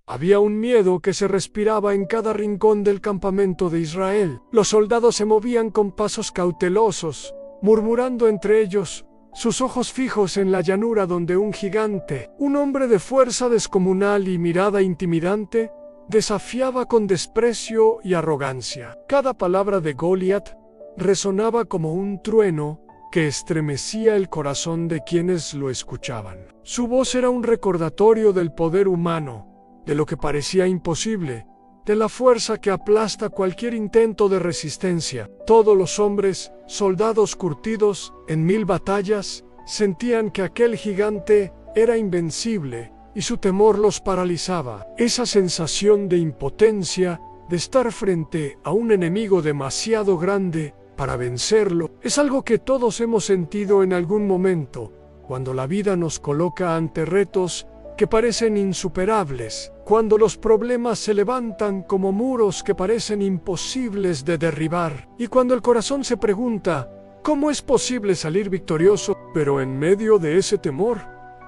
Había un miedo que se respiraba en cada rincón del campamento de Israel. Los soldados se movían con pasos cautelosos, murmurando entre ellos, sus ojos fijos en la llanura donde un gigante, un hombre de fuerza descomunal y mirada intimidante, desafiaba con desprecio y arrogancia. Cada palabra de Goliat resonaba como un trueno que estremecía el corazón de quienes lo escuchaban. Su voz era un recordatorio del poder humano, de lo que parecía imposible, de la fuerza que aplasta cualquier intento de resistencia. Todos los hombres, soldados curtidos en 1000 batallas, sentían que aquel gigante era invencible y su temor los paralizaba. Esa sensación de impotencia, de estar frente a un enemigo demasiado grande para vencerlo, es algo que todos hemos sentido en algún momento, cuando la vida nos coloca ante retos que parecen insuperables, cuando los problemas se levantan como muros que parecen imposibles de derribar, y cuando el corazón se pregunta, ¿cómo es posible salir victorioso? Pero en medio de ese temor,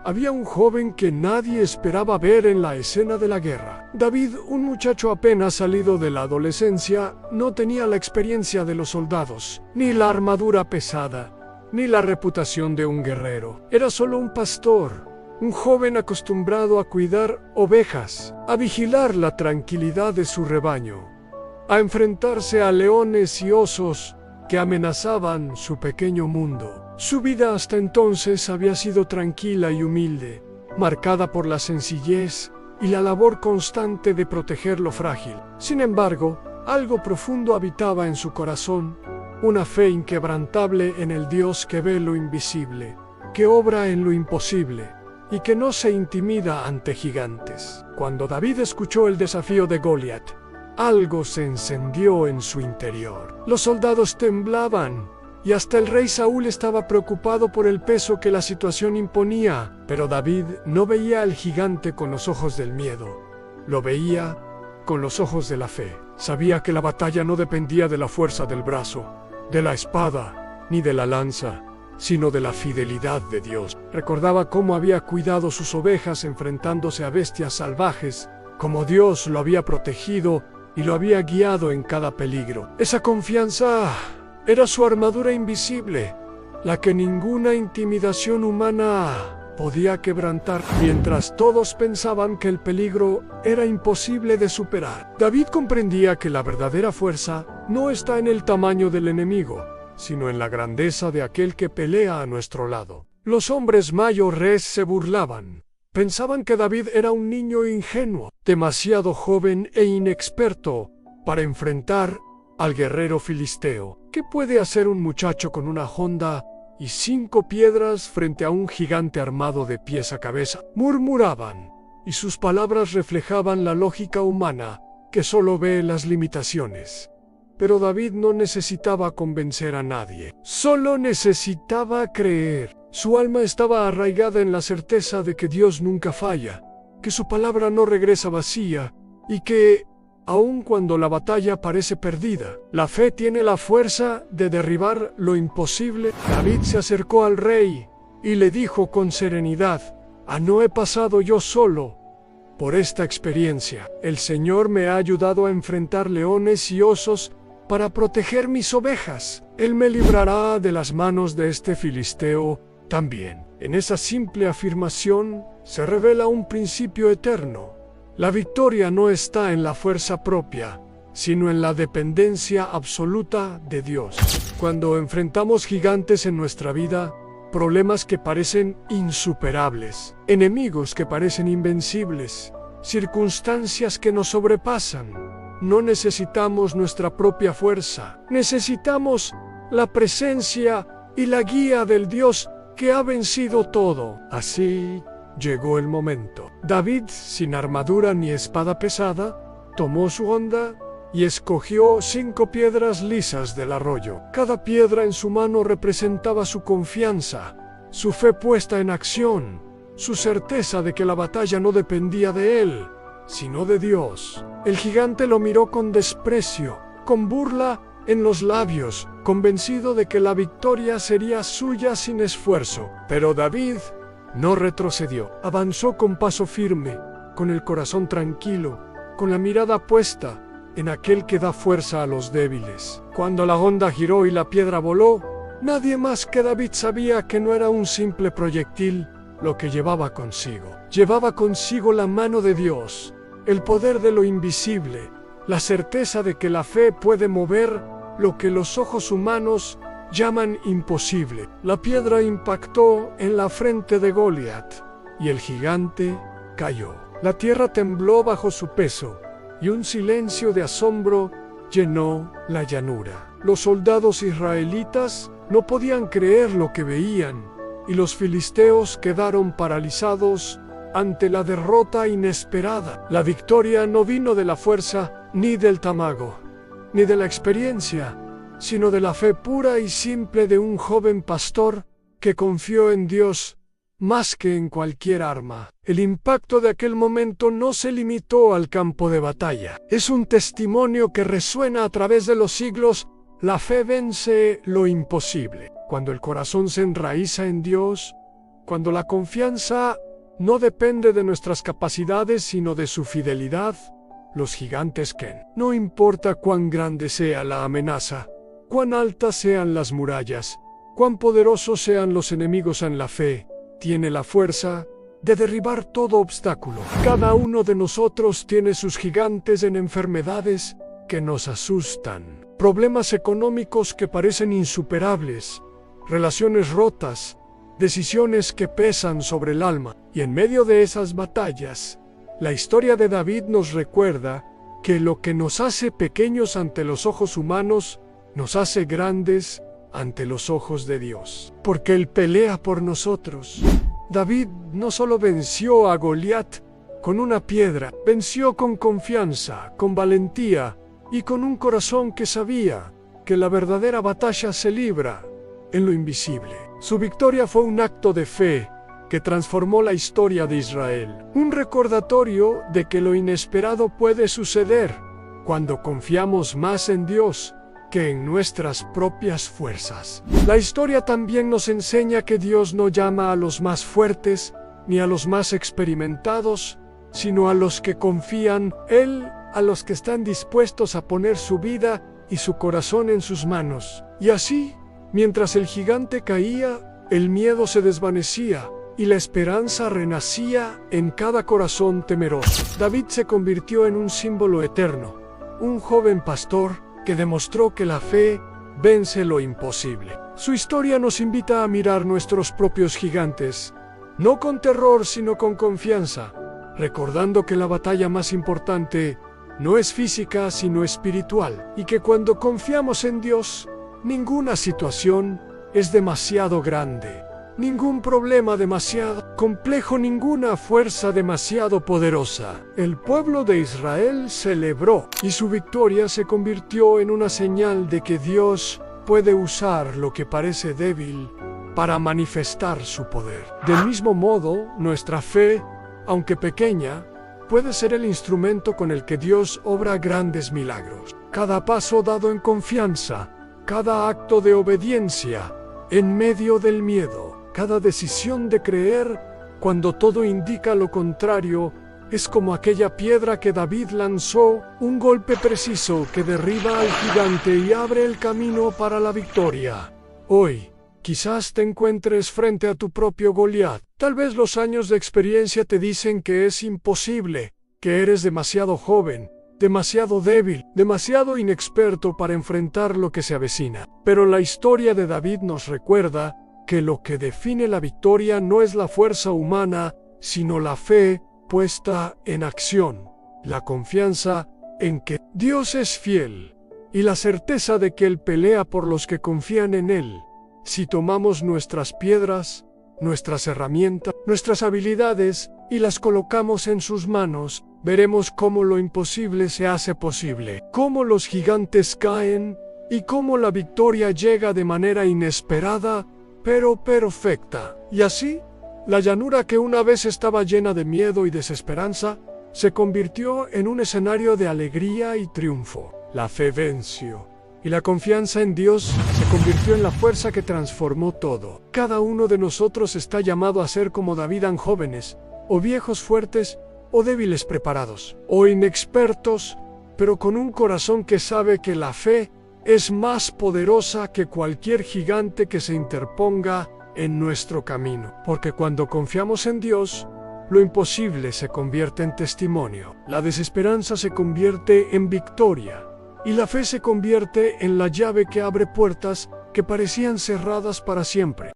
había un joven que nadie esperaba ver en la escena de la guerra. David, un muchacho apenas salido de la adolescencia, no tenía la experiencia de los soldados, ni la armadura pesada, ni la reputación de un guerrero. Era solo un pastor, un joven acostumbrado a cuidar ovejas, a vigilar la tranquilidad de su rebaño, a enfrentarse a leones y osos que amenazaban su pequeño mundo. Su vida hasta entonces había sido tranquila y humilde, marcada por la sencillez y la labor constante de proteger lo frágil. Sin embargo, algo profundo habitaba en su corazón, una fe inquebrantable en el Dios que ve lo invisible, que obra en lo imposible y que no se intimida ante gigantes. Cuando David escuchó el desafío de Goliat, algo se encendió en su interior. Los soldados temblaban y hasta el rey Saúl estaba preocupado por el peso que la situación imponía. Pero David no veía al gigante con los ojos del miedo, lo veía con los ojos de la fe. Sabía que la batalla no dependía de la fuerza del brazo, de la espada, ni de la lanza, sino de la fidelidad de Dios. Recordaba cómo había cuidado sus ovejas enfrentándose a bestias salvajes, cómo Dios lo había protegido y lo había guiado en cada peligro. Esa confianza era su armadura invisible, la que ninguna intimidación humana podía quebrantar. Mientras todos pensaban que el peligro era imposible de superar, David comprendía que la verdadera fuerza no está en el tamaño del enemigo, sino en la grandeza de aquel que pelea a nuestro lado. Los hombres mayores se burlaban. Pensaban que David era un niño ingenuo, demasiado joven e inexperto para enfrentar al guerrero filisteo. ¿Qué puede hacer un muchacho con una honda y 5 piedras frente a un gigante armado de pies a cabeza? Murmuraban, y sus palabras reflejaban la lógica humana que solo ve las limitaciones. Pero David no necesitaba convencer a nadie, solo necesitaba creer. Su alma estaba arraigada en la certeza de que Dios nunca falla, que su palabra no regresa vacía y que, aun cuando la batalla parece perdida, la fe tiene la fuerza de derribar lo imposible. David se acercó al rey y le dijo con serenidad: no he pasado yo solo por esta experiencia. El Señor me ha ayudado a enfrentar leones y osos para proteger mis ovejas. Él me librará de las manos de este filisteo también. En esa simple afirmación se revela un principio eterno. La victoria no está en la fuerza propia, sino en la dependencia absoluta de Dios. Cuando enfrentamos gigantes en nuestra vida, problemas que parecen insuperables, enemigos que parecen invencibles, circunstancias que nos sobrepasan, no necesitamos nuestra propia fuerza. Necesitamos la presencia y la guía del Dios que ha vencido todo. Así llegó el momento. David, sin armadura ni espada pesada, tomó su honda y escogió 5 piedras lisas del arroyo. Cada piedra en su mano representaba su confianza, su fe puesta en acción, su certeza de que la batalla no dependía de él, sino de Dios. El gigante lo miró con desprecio, con burla en los labios, convencido de que la victoria sería suya sin esfuerzo. Pero David no retrocedió. Avanzó con paso firme, con el corazón tranquilo, con la mirada puesta en aquel que da fuerza a los débiles. Cuando la onda giró y la piedra voló, nadie más que David sabía que no era un simple proyectil lo que llevaba consigo. Llevaba consigo la mano de Dios, el poder de lo invisible, la certeza de que la fe puede mover lo que los ojos humanos llaman imposible. La piedra impactó en la frente de Goliat y el gigante cayó. La tierra tembló bajo su peso y un silencio de asombro llenó la llanura. Los soldados israelitas no podían creer lo que veían y los filisteos quedaron paralizados ante la derrota inesperada. La victoria no vino de la fuerza ni del tamago, ni de la experiencia, sino de la fe pura y simple de un joven pastor que confió en Dios más que en cualquier arma. El impacto de aquel momento no se limitó al campo de batalla. Es un testimonio que resuena a través de los siglos. La fe vence lo imposible. Cuando el corazón se enraiza en Dios, cuando la confianza no depende de nuestras capacidades sino de su fidelidad, los gigantes caen. No importa cuán grande sea la amenaza, cuán altas sean las murallas, cuán poderosos sean los enemigos en la fe, tiene la fuerza de derribar todo obstáculo. Cada uno de nosotros tiene sus gigantes en enfermedades que nos asustan, problemas económicos que parecen insuperables, relaciones rotas, decisiones que pesan sobre el alma. Y en medio de esas batallas, la historia de David nos recuerda que lo que nos hace pequeños ante los ojos humanos, nos hace grandes ante los ojos de Dios, porque Él pelea por nosotros. David no solo venció a Goliat con una piedra, venció con confianza, con valentía y con un corazón que sabía que la verdadera batalla se libra en lo invisible. Su victoria fue un acto de fe que transformó la historia de Israel, un recordatorio de que lo inesperado puede suceder cuando confiamos más en Dios que en nuestras propias fuerzas. La historia también nos enseña que Dios no llama a los más fuertes ni a los más experimentados, sino a los que confían Él, a los que están dispuestos a poner su vida y su corazón en sus manos. Y así, mientras el gigante caía, el miedo se desvanecía y la esperanza renacía en cada corazón temeroso. David se convirtió en un símbolo eterno, un joven pastor que demostró que la fe vence lo imposible. Su historia nos invita a mirar nuestros propios gigantes, no con terror sino con confianza, recordando que la batalla más importante no es física sino espiritual, y que cuando confiamos en Dios, ninguna situación es demasiado grande, ningún problema demasiado complejo, ninguna fuerza demasiado poderosa. El pueblo de Israel celebró y su victoria se convirtió en una señal de que Dios puede usar lo que parece débil para manifestar su poder. Del mismo modo, nuestra fe, aunque pequeña, puede ser el instrumento con el que Dios obra grandes milagros. Cada paso dado en confianza, cada acto de obediencia en medio del miedo, cada decisión de creer cuando todo indica lo contrario, es como aquella piedra que David lanzó, un golpe preciso que derriba al gigante y abre el camino para la victoria. Hoy, quizás te encuentres frente a tu propio Goliat. Tal vez los años de experiencia te dicen que es imposible, que eres demasiado joven, demasiado débil, demasiado inexperto para enfrentar lo que se avecina. Pero la historia de David nos recuerda que lo que define la victoria no es la fuerza humana, sino la fe puesta en acción, la confianza en que Dios es fiel y la certeza de que Él pelea por los que confían en Él. Si tomamos nuestras piedras, nuestras herramientas, nuestras habilidades y las colocamos en sus manos, veremos cómo lo imposible se hace posible, cómo los gigantes caen y cómo la victoria llega de manera inesperada, pero perfecta. Y así, la llanura que una vez estaba llena de miedo y desesperanza, se convirtió en un escenario de alegría y triunfo. La fe venció, y la confianza en Dios se convirtió en la fuerza que transformó todo. Cada uno de nosotros está llamado a ser como David, jóvenes o viejos fuertes, o débiles preparados, o inexpertos, pero con un corazón que sabe que la fe es más poderosa que cualquier gigante que se interponga en nuestro camino. Porque cuando confiamos en Dios, lo imposible se convierte en testimonio, la desesperanza se convierte en victoria, y la fe se convierte en la llave que abre puertas que parecían cerradas para siempre.